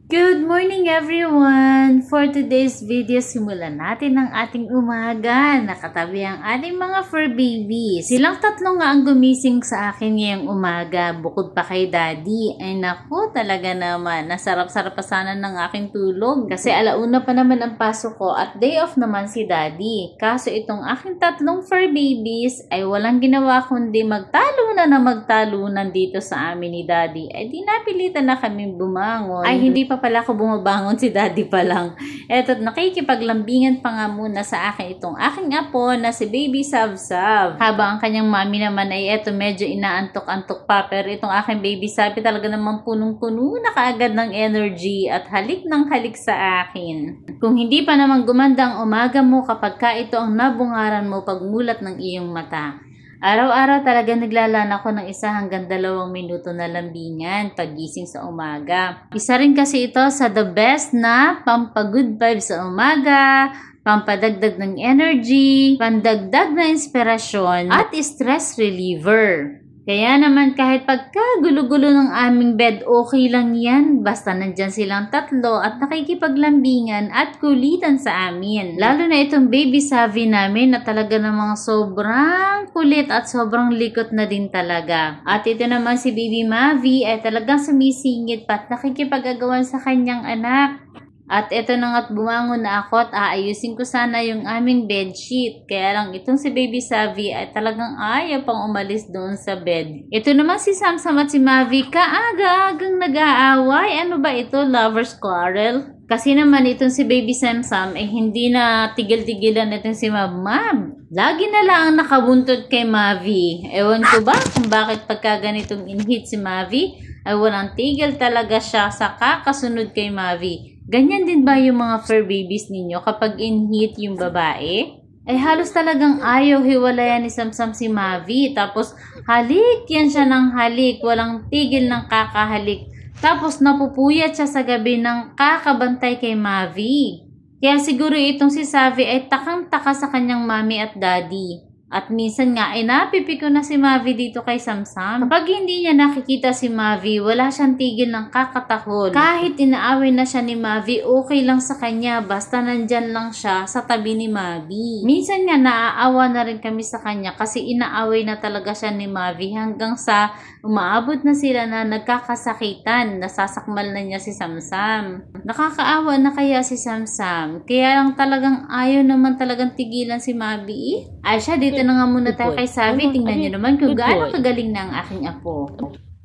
Good morning everyone! For today's video, simulan natin ang ating umaga. Nakatabi ang ating mga fur babies. Silang tatlo nga ang gumising sa akin ngayong umaga. Bukod pa kay Daddy. Ay naku, talaga naman. Nasarap-sarap pa sana ng aking tulog. Kasi alauna pa naman ang pasok ko at day off naman si Daddy. Kaso itong aking tatlong fur babies ay walang ginawa kundi magtalunan dito sa amin ni Daddy. Ay di napilitan na kami bumangon. Ay hindi pa pala ako bumabangon, si Daddy pa lang. Eto, nakikipaglambingan pa nga muna sa akin itong aking apo na si Baby Sav-Sav. Habang ang kanyang mami naman ay eto medyo inaantok-antok pa. Pero itong aking Baby Sabi talaga namang punong-puno na kaagad ng energy at halik ng halik sa akin. Kung hindi pa naman gumanda ang umaga mo kapag ka ito ang nabungaran mo pagmulat ng iyong mata. Araw-araw talaga naglalana ko ng 1 hanggang 2 minuto na lambingan pagising sa umaga. Isa rin kasi ito sa the best na pampagood vibes sa umaga, pampadagdag ng energy, pandagdag na inspirasyon, at stress reliever. Kaya naman kahit pagkagulo-gulo ng aming bed, okay lang yan. Basta nandyan silang tatlo at nakikipaglambingan at kulitan sa amin. Lalo na itong Baby Savi namin na talaga namang sobrang kulit at sobrang likot na din talaga. At ito naman si Baby Mavi ay talagang sumisingit pa at nakikipag-agawan sa kanyang anak. At ito na nga't bumangon na ako at aayusin ko sana yung aming bedsheet. Kaya lang itong si Baby Savi ay talagang ayaw pang umalis doon sa bed. Ito naman si Sam-Sam at si Mavi kaaga-agang nag-aaway. Ano ba ito? Lover's quarrel? Kasi naman itong si Baby Sam-Sam ay hindi na tigil-tigilan itong si Mab. Lagi na lang nakabuntot kay Mavi. Ewan ko ba kung bakit pagka ganitong in-hit si Mavi ay walang tigil talaga siya sa kakasunod kay Mavi. Ganyan din ba yung mga fur babies ninyo kapag in-hit yung babae? Ay halos talagang ayaw hiwalayan ni Sam-Sam si Mavi. Tapos halik yan siya ng halik. Walang tigil ng kakahalik. Tapos napupuyat siya sa gabi ng kakabantay kay Mavi. Kaya siguro itong si Savi ay takang-taka sa kanyang mami at daddy. At minsan nga ay napipiko na si Mavi dito kay Sam-Sam. Kapag hindi niya nakikita si Mavi, wala siyang tigil ng kakatahol. Kahit inaaway na siya ni Mavi, okay lang sa kanya basta nandyan lang siya sa tabi ni Mavi. Minsan nga naaawa na rin kami sa kanya kasi inaaway na talaga siya ni Mavi hanggang sa umaabot na sila na nagkakasakitan. Nasasakmal na niya si Sam-Sam. Nakakaawa na kaya si Sam-Sam. Kaya lang talagang ayaw naman talagang tigilan si Mavi. Ay siya dito na nga muna tayo kay Savi. Tingnan niyo naman kung gaano kagaling na ang aking apo.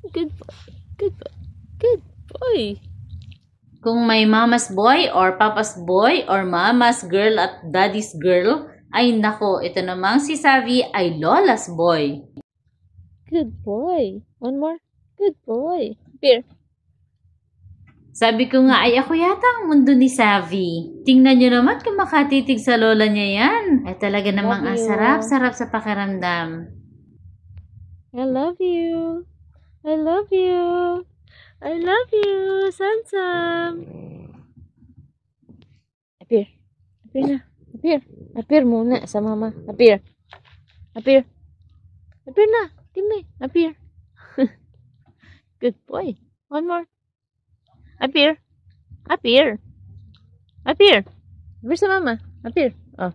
Good boy. Good boy. Good boy. Kung may mama's boy or papa's boy or mama's girl at daddy's girl, ay nako, ito namang si Savi ay lola's boy. Good boy. One more. Good boy. Here. Sabi ko nga ay ako yata ang mundo ni Savi. Tingnan nyo naman kung makatitig sa lola niya yan. Ay talaga namang ang sarap-sarap sa pakiramdam. I love you. I love you. I love you. Sam-Sam. Appear. Appear na. Appear. Appear muna sa mama. Appear. Appear. Appear na. Timmy. Appear. Good boy. One more. Appear. Appear. Appear. Appear sa mama. Appear. Oh.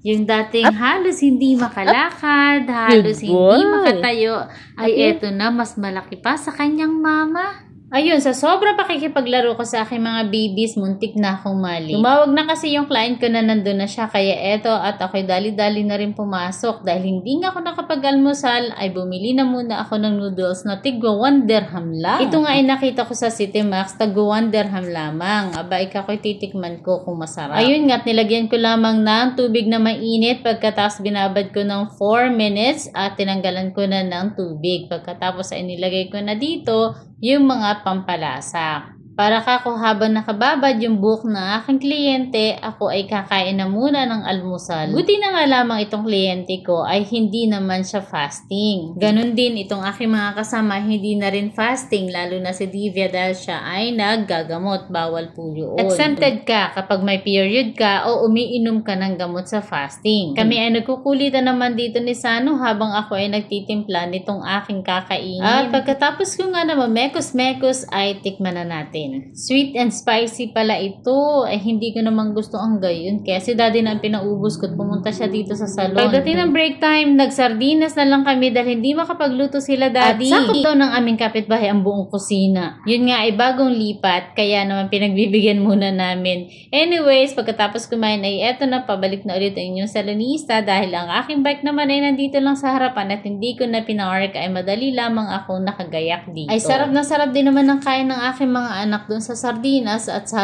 Yung dating halos hindi makalakad, halos hindi makatayo, ay eto na mas malaki pa sa kanyang mama. Ayun, sa sobra pakikipaglaro ko sa aking mga babies, muntik na akong mali. Tumawag na kasi yung client ko na nandun na siya, kaya eto at ako'y dali-dali na rin pumasok. Dahil hindi nga ako nakapag-almusal, ay bumili na muna ako ng noodles na tigwa 1 dirham lang. Ito nga ay nakita ko sa City Max, tagwa 1 dirham lamang. Aba, ikako'y titikman ko kung masarap. Ayun nga, nilagyan ko lamang ng tubig na mainit, pagkatapos binabad ko ng 4 minutes at tinanggalan ko na ng tubig. Pagkatapos ay nilagay ko na dito yung mga pampalasa. Para kako habang nakababad yung buhok ng aking kliyente, ako ay kakain na muna ng almusal. Buti na nga lamang itong kliyente ko ay hindi naman siya fasting. Ganon din itong aking mga kasama, hindi na rin fasting, lalo na si Divya dahil siya ay naggagamot, bawal po yun. Exempted ka kapag may period ka o umiinom ka ng gamot sa fasting. Kami ay nagkukulitan naman dito ni Sano habang ako ay nagtitimpla nitong aking kakainin. At pagkatapos ko nga naman mekos-mekos ay tikman na natin. natin. Sweet and spicy pala ito. Ay, hindi ko naman gusto ang gayon. Kaya si daddy na ang pinaubos ko at pumunta siya dito sa salon. Pagdating ng break time, nagsardinas na lang kami dahil hindi makapagluto sila daddy. At sakop daw ng aming kapitbahay ang buong kusina. Yun nga ay bagong lipat, kaya naman pinagbibigyan muna namin. Anyways, pagkatapos kumain ay eto na, pabalik na ulit ang inyong salonista dahil ang aking bike naman ay nandito lang sa harapan at hindi ko na pinaork ay madali lamang ako nakagayak dito. Ay sarap na sarap din naman ng kain ng aking mga anak dun sa sardinas at sa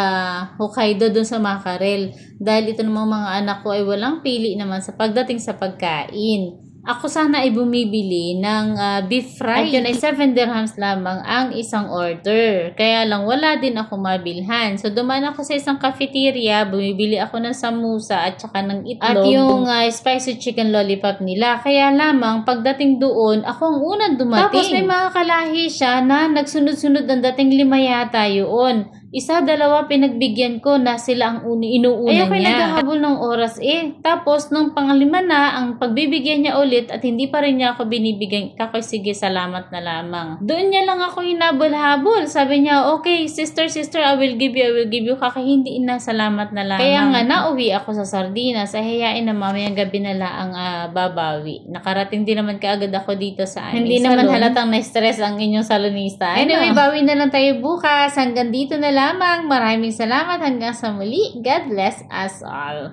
Hokkaido dun sa mackerel. Dahil ito namang mga anak ko ay walang pili naman sa pagdating sa pagkain. Ako sana ay bumibili ng beef fry. At yun ay 7 dirhams lamang ang isang order. Kaya lang wala din ako mabilhan. So dumaan ako sa isang cafeteria, bumibili ako ng samusa at saka ng itlog. At yung spicy chicken lollipop nila. Kaya lamang pagdating doon, ako ang unang dumating. Tapos may mga kalahi siya na nagsunod-sunod ang dating 5 yata yun. Isa, dalawa pinagbigyan ko na sila ang inuuna niya. Ayoko naghahabol ng oras eh. Tapos, nung panglima na, ang pagbibigyan niya ulit at hindi pa rin niya ako binibigyan. Kakoy, sige, salamat na lamang. Doon niya lang ako hinabol-habol. Sabi niya, okay, sister, I will give you. Kakay, hindi na, salamat na lamang. Kaya nga, nauwi ako sa sardinas. Ay, hayain na mamayang gabi na lang babawi. Nakarating din naman kaagad ako dito sa aming hindi salon. Naman halatang na-stress ang inyong salonista. Anyway, bawi na lang tayo bukas. Hanggang dito na lamang. Maraming salamat hanggang sa muli. God bless us all.